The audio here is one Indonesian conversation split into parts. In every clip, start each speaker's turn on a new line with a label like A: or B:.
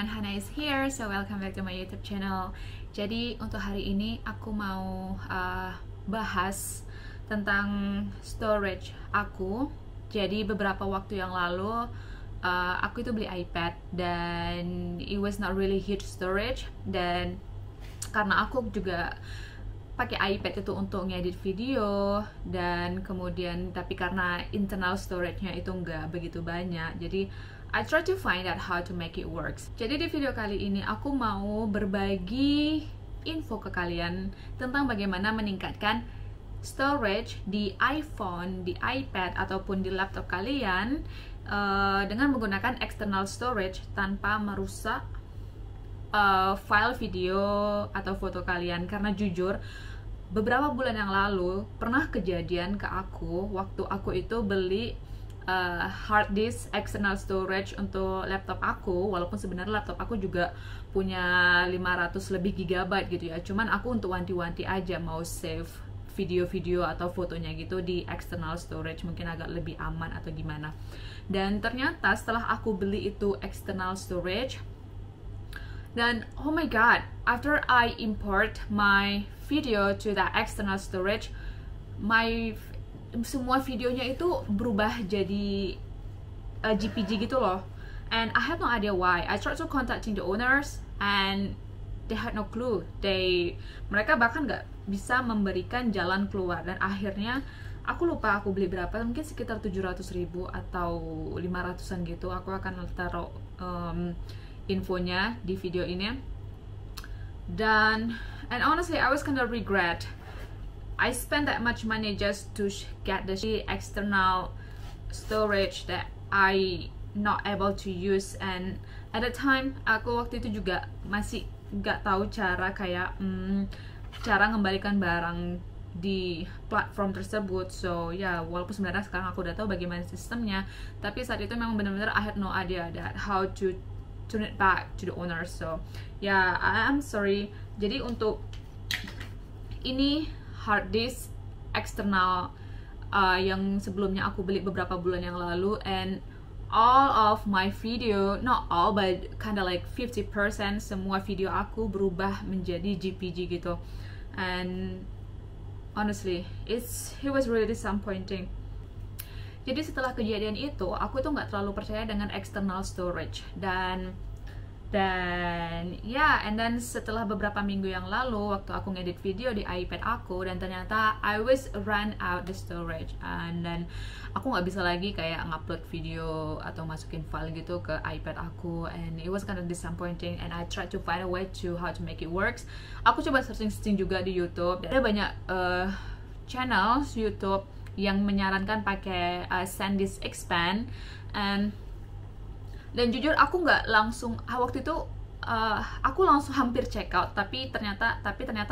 A: everyone, Hana is here, so welcome back to my YouTube channel. Jadi untuk hari ini aku mau bahas tentang storage aku. Jadi beberapa waktu yang lalu aku itu beli iPad dan it was not really huge storage, dan karena aku juga pakai iPad itu untuk ngedit video, dan kemudian tapi karena internal storage-nya itu nggak begitu banyak, jadi I try to find out how to make it works. Jadi di video kali ini aku mau berbagi info ke kalian tentang bagaimana meningkatkan storage di iPhone, di iPad, ataupun di laptop kalian dengan menggunakan external storage tanpa merusak file video atau foto kalian. Karena jujur beberapa bulan yang lalu pernah kejadian ke aku waktu aku itu beli hard disk external storage untuk laptop aku, walaupun sebenarnya laptop aku juga punya 500 lebih gigabyte gitu ya, cuman aku untuk wanti-wanti aja mau save video-video atau fotonya gitu di external storage, mungkin agak lebih aman atau gimana. Dan ternyata setelah aku beli itu external storage, dan oh my god, after I import my video to that external storage, semua videonya itu berubah jadi GPG gitu loh, and I have no idea why. I tried to contacting the owners and they had no clue. Mereka bahkan nggak bisa memberikan jalan keluar, dan akhirnya aku lupa aku beli berapa, mungkin sekitar 700.000 atau 500-an gitu. Aku akan taruh infonya di video ini. And honestly I was kind of regret I spent that much money just to get the external storage that I not able to use. And at the time aku waktu itu juga masih nggak tahu cara cara mengembalikan barang di platform tersebut. So ya, walaupun sebenarnya sekarang aku udah tahu bagaimana sistemnya, tapi saat itu memang benar-benar I had no idea that how to turn it back to the owner. So ya, I'm sorry. Jadi untuk ini hard disk eksternal yang sebelumnya aku beli beberapa bulan yang lalu, and all of my video, not all but kinda like 50% semua video aku berubah menjadi GPG gitu. And honestly it was really disappointing. Jadi setelah kejadian itu aku tuh nggak terlalu percaya dengan external storage, dan and then setelah beberapa minggu yang lalu waktu aku ngedit video di iPad aku, dan ternyata I was run out the storage, and then aku nggak bisa lagi kayak ngupload video atau masukin file gitu ke iPad aku, and it was kind of disappointing. And I tried to find a way to how to make it works. Aku coba searching juga di YouTube, ada banyak channel YouTube yang menyarankan pakai SanDisk Expand, dan jujur aku nggak langsung waktu itu aku langsung hampir check out, tapi ternyata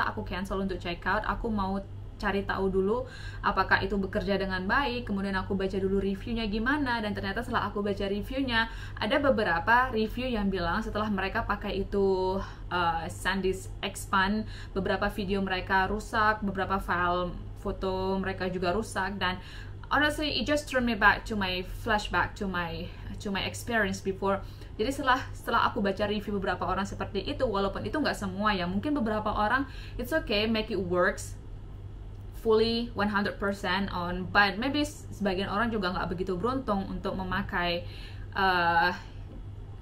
A: aku cancel untuk check out. Aku mau cari tahu dulu apakah itu bekerja dengan baik, kemudian aku baca dulu reviewnya gimana, dan ternyata setelah aku baca reviewnya ada beberapa review yang bilang setelah mereka pakai itu SanDisk Expand, beberapa video mereka rusak, beberapa file foto mereka juga rusak, dan honestly it just turned me back to my flashback to my experience before. Jadi setelah aku baca review beberapa orang seperti itu, walaupun itu nggak semua ya, mungkin beberapa orang it's okay, make it works fully 100% on, but maybe sebagian orang juga nggak begitu beruntung untuk memakai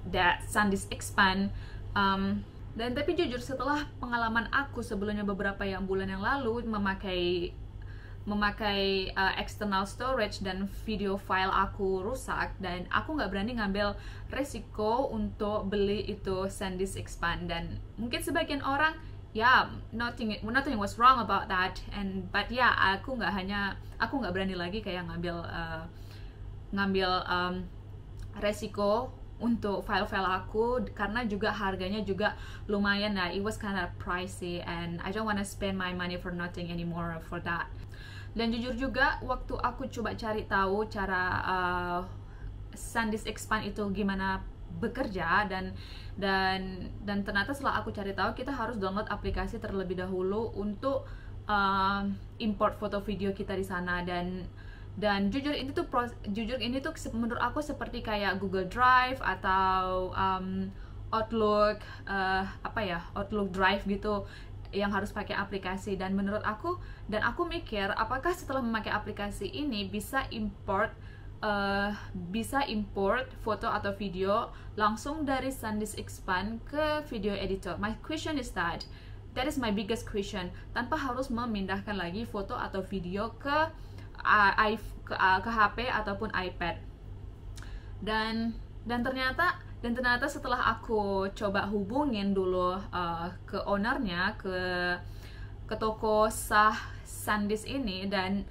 A: that SanDisk Expand. Dan tapi jujur setelah pengalaman aku sebelumnya beberapa bulan yang lalu memakai external storage dan video file aku rusak, dan aku nggak berani ngambil resiko untuk beli itu SanDisk Expand. Dan mungkin sebagian orang nothing was wrong about that, but aku nggak berani lagi kayak ngambil resiko untuk file-file aku, karena juga harganya juga lumayan ya, it was kind of pricey, and I don't wanna spend my money for nothing anymore for that. Dan jujur juga waktu aku coba cari tahu cara SanDisk Expand itu gimana bekerja, dan ternyata setelah aku cari tahu kita harus download aplikasi terlebih dahulu untuk import foto video kita di sana. Dan jujur ini tuh menurut aku seperti kayak Google Drive atau Outlook Outlook Drive gitu yang harus pakai aplikasi. Dan menurut aku, dan aku mikir apakah setelah memakai aplikasi ini bisa import foto atau video langsung dari SanDisk Expand ke video editor. My question is that is my biggest question, tanpa harus memindahkan lagi foto atau video ke HP ataupun iPad. Dan ternyata setelah aku coba hubungin dulu ke ownernya, ke toko SanDisk ini, dan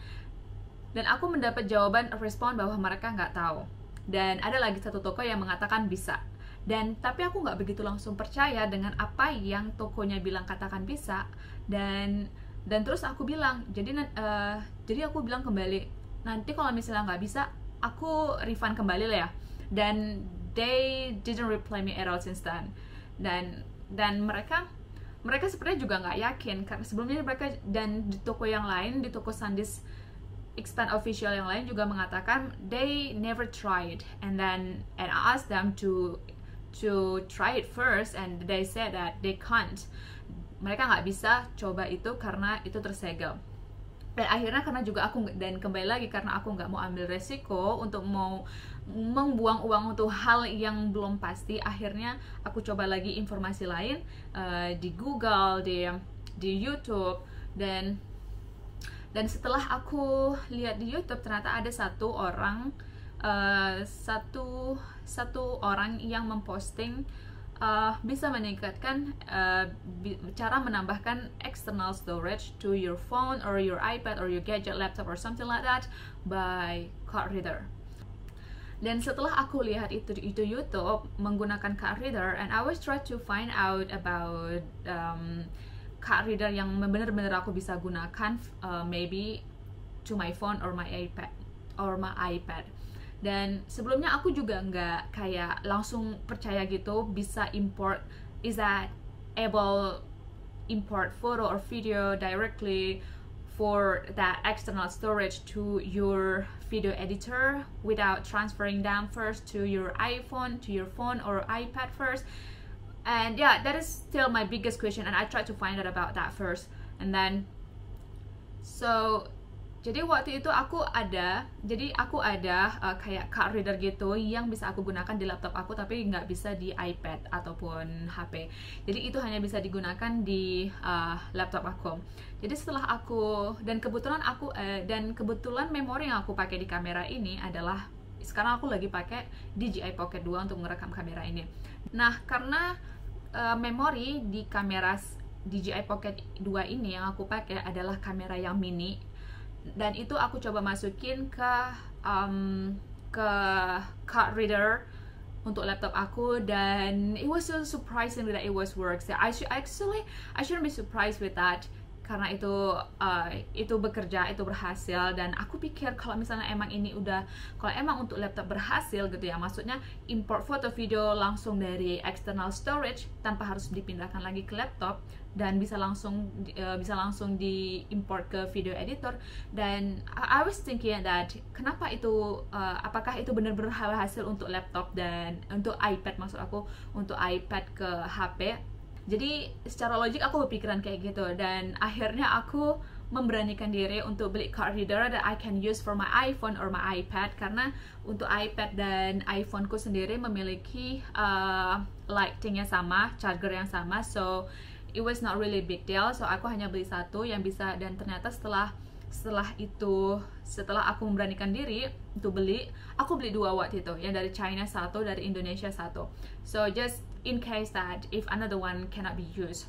A: aku mendapat jawaban respon bahwa mereka nggak tahu. Dan ada lagi satu toko yang mengatakan bisa. Tapi aku nggak begitu langsung percaya dengan apa yang tokonya bilang katakan bisa. Dan terus aku bilang, jadi aku bilang kembali, nanti kalau misalnya nggak bisa, aku refund kembali lah ya. Dan they didn't reply me at all since then. Dan mereka sebenarnya juga nggak yakin, karena sebelumnya mereka, dan di toko yang lain, di toko SanDisk Expand official yang lain juga mengatakan they never tried, and I asked them to try it first, and they said that they can't. Mereka nggak bisa coba itu karena itu tersegel. Dan akhirnya karena juga kembali lagi karena aku nggak mau ambil resiko untuk mau membuang uang untuk hal yang belum pasti, akhirnya aku coba lagi informasi lain di Google, di YouTube, dan setelah aku lihat di YouTube, ternyata ada satu orang yang memposting bisa meningkatkan cara menambahkan external storage to your phone or your iPad or your gadget, laptop or something like that by card reader. Dan setelah aku lihat itu YouTube menggunakan card reader, and I was try to find out about card reader yang benar-benar aku bisa gunakan, maybe to my phone or my iPad. Dan sebelumnya aku juga nggak kayak langsung percaya gitu bisa import, is that able import photo or video directly for that external storage to your video editor without transferring them first to your iPhone, to your phone or iPad first. And yeah, that is still my biggest question, and I tried to find out about that first. And then jadi waktu itu aku ada kayak card reader gitu yang bisa aku gunakan di laptop aku, tapi nggak bisa di iPad ataupun HP. Jadi itu hanya bisa digunakan di laptop aku. Jadi setelah dan kebetulan memori yang aku pakai di kamera ini adalah, sekarang aku lagi pakai DJI Pocket 2 untuk merekam kamera ini. Nah, karena memori di kamera DJI Pocket 2 ini yang aku pakai adalah kamera yang mini, dan itu aku coba masukin ke card reader untuk laptop aku, dan it was so surprising that it works. I shouldn't be surprised with that, karena itu bekerja, itu berhasil. Dan aku pikir kalau misalnya kalau emang untuk laptop berhasil gitu ya, maksudnya import foto video langsung dari external storage tanpa harus dipindahkan lagi ke laptop, dan bisa langsung di-import ke video editor. Dan I was thinking that kenapa itu, apakah itu benar-benar hasil untuk laptop dan untuk iPad, maksud aku untuk iPad ke HP. Jadi secara logik aku berpikiran kayak gitu, dan akhirnya aku memberanikan diri untuk beli card reader that I can use for my iPhone or my iPad, karena untuk iPad dan iPhoneku sendiri memiliki lightingnya sama, charger yang sama, so it was not really big deal. So aku hanya beli satu yang bisa, dan ternyata setelah aku memberanikan diri untuk beli, aku beli dua waktu itu, yang dari China satu, dari Indonesia satu, so just in case that if another one cannot be used.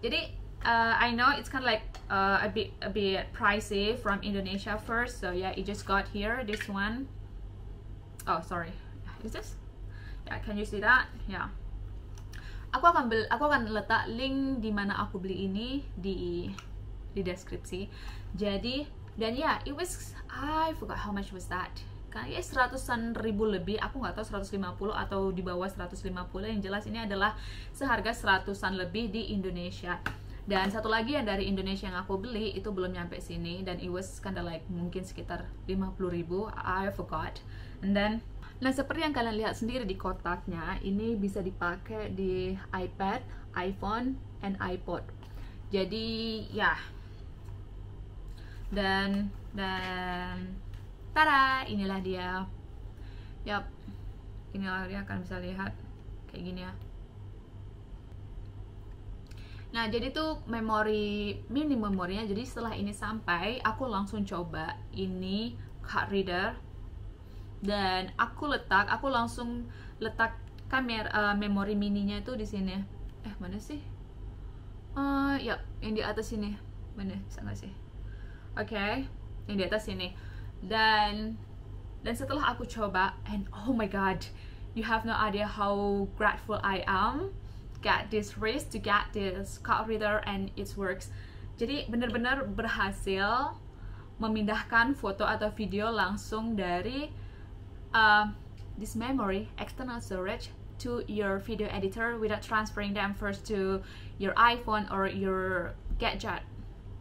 A: Jadi I know it's kind of like a bit pricey from Indonesia first, so yeah, it just got here, this one. Oh sorry, is this? Yeah, can you see that? Yeah. Aku akan letak link di mana aku beli ini di deskripsi. Jadi, dan ya, I forgot how much was that. Kayaknya 100-an ribu lebih, aku nggak tahu 150 atau di bawah 150. Yang jelas ini adalah seharga 100-an lebih di Indonesia. Dan satu lagi yang dari Indonesia yang aku beli itu belum nyampe sini, dan it was kinda like mungkin sekitar 50.000, I forgot. And then, nah seperti yang kalian lihat sendiri di kotaknya, ini bisa dipakai di iPad, iPhone, and iPod. Jadi ya, dan tada, inilah dia. Yap, inilah dia, kalian bisa lihat kayak gini ya. Nah, jadi tuh mini memorinya. Jadi setelah ini sampai, aku langsung coba ini card reader, dan aku langsung letak kamera memori mininya itu di sini. Mana sih? Ya, yang di atas sini. Mana? Bisa nggak sih? Oke, yang di atas sini. Dan setelah aku coba, and oh my god, you have no idea how grateful I am get this wrist to get this card reader and it works. Jadi benar-benar berhasil memindahkan foto atau video langsung dari this memory external storage to your video editor without transferring them first to your iPhone or your gadget.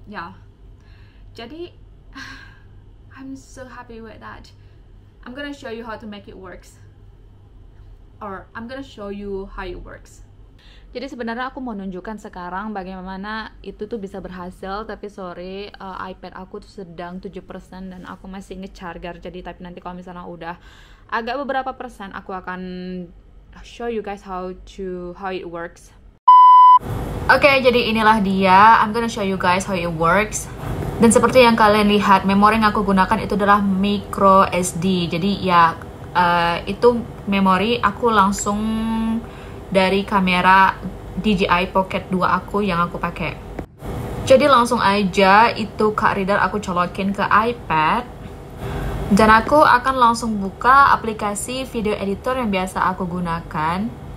A: Yeah. Jadi I'm so happy with that. I'm gonna show you how to make it works, or I'm gonna show you how it works. Jadi sebenarnya aku mau nunjukkan sekarang bagaimana itu tuh bisa berhasil, tapi sorry, iPad aku tuh sedang 7% dan aku masih nge-charger. Jadi tapi nanti kalau misalnya udah agak beberapa persen, aku akan show you guys how it works. Oke, jadi inilah dia. I'm gonna show you guys how it works. Dan seperti yang kalian lihat, memori yang aku gunakan itu adalah micro SD. Jadi ya, itu memori aku langsung dari kamera DJI Pocket 2 aku yang aku pakai. Jadi langsung aja itu card reader aku colokin ke iPad, dan aku akan langsung buka aplikasi video editor yang biasa aku gunakan.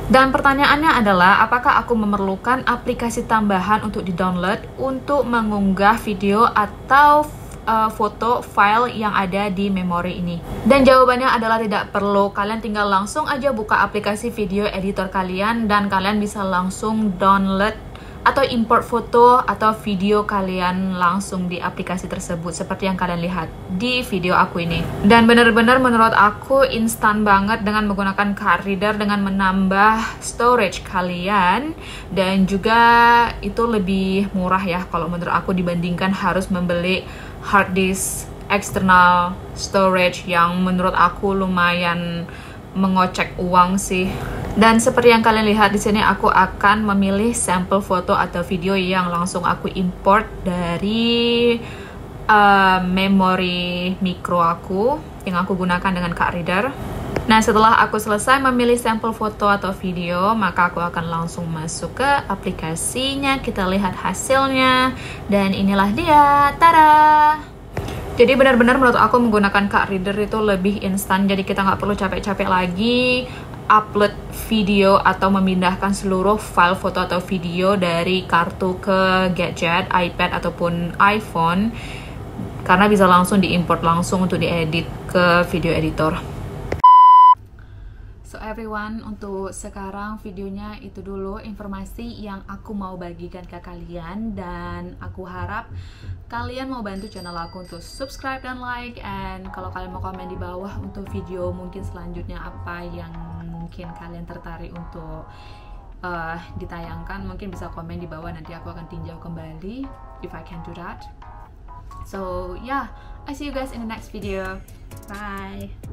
A: Dan pertanyaannya adalah, apakah aku memerlukan aplikasi tambahan untuk di-download untuk mengunggah video atau foto file yang ada di memori ini? Dan jawabannya adalah tidak perlu. Kalian tinggal langsung aja buka aplikasi video editor kalian, dan kalian bisa langsung download atau import foto atau video kalian langsung di aplikasi tersebut, seperti yang kalian lihat di video aku ini. Dan benar-benar menurut aku instan banget dengan menggunakan card reader, dengan menambah storage kalian, dan juga itu lebih murah ya kalau menurut aku dibandingkan harus membeli hard disk external storage yang menurut aku lumayan mengocek uang sih. Dan seperti yang kalian lihat di sini, aku akan memilih sampel foto atau video yang langsung aku import dari memori micro aku yang aku gunakan dengan card reader. Nah, setelah aku selesai memilih sampel foto atau video, maka aku akan langsung masuk ke aplikasinya. Kita lihat hasilnya, dan inilah dia. Tada! Jadi benar-benar menurut aku menggunakan card reader itu lebih instan. Jadi kita nggak perlu capek-capek lagi upload video atau memindahkan seluruh file foto atau video dari kartu ke gadget, iPad ataupun iPhone, karena bisa langsung diimport langsung untuk diedit ke video editor. So everyone, untuk sekarang videonya itu dulu informasi yang aku mau bagikan ke kalian, dan aku harap kalian mau bantu channel aku untuk subscribe dan like, and kalau kalian mau komen di bawah untuk video mungkin selanjutnya apa yang mungkin kalian tertarik untuk ditayangkan, mungkin bisa komen di bawah, nanti aku akan tinjau kembali if I can do that. So yeah, I see you guys in the next video. Bye.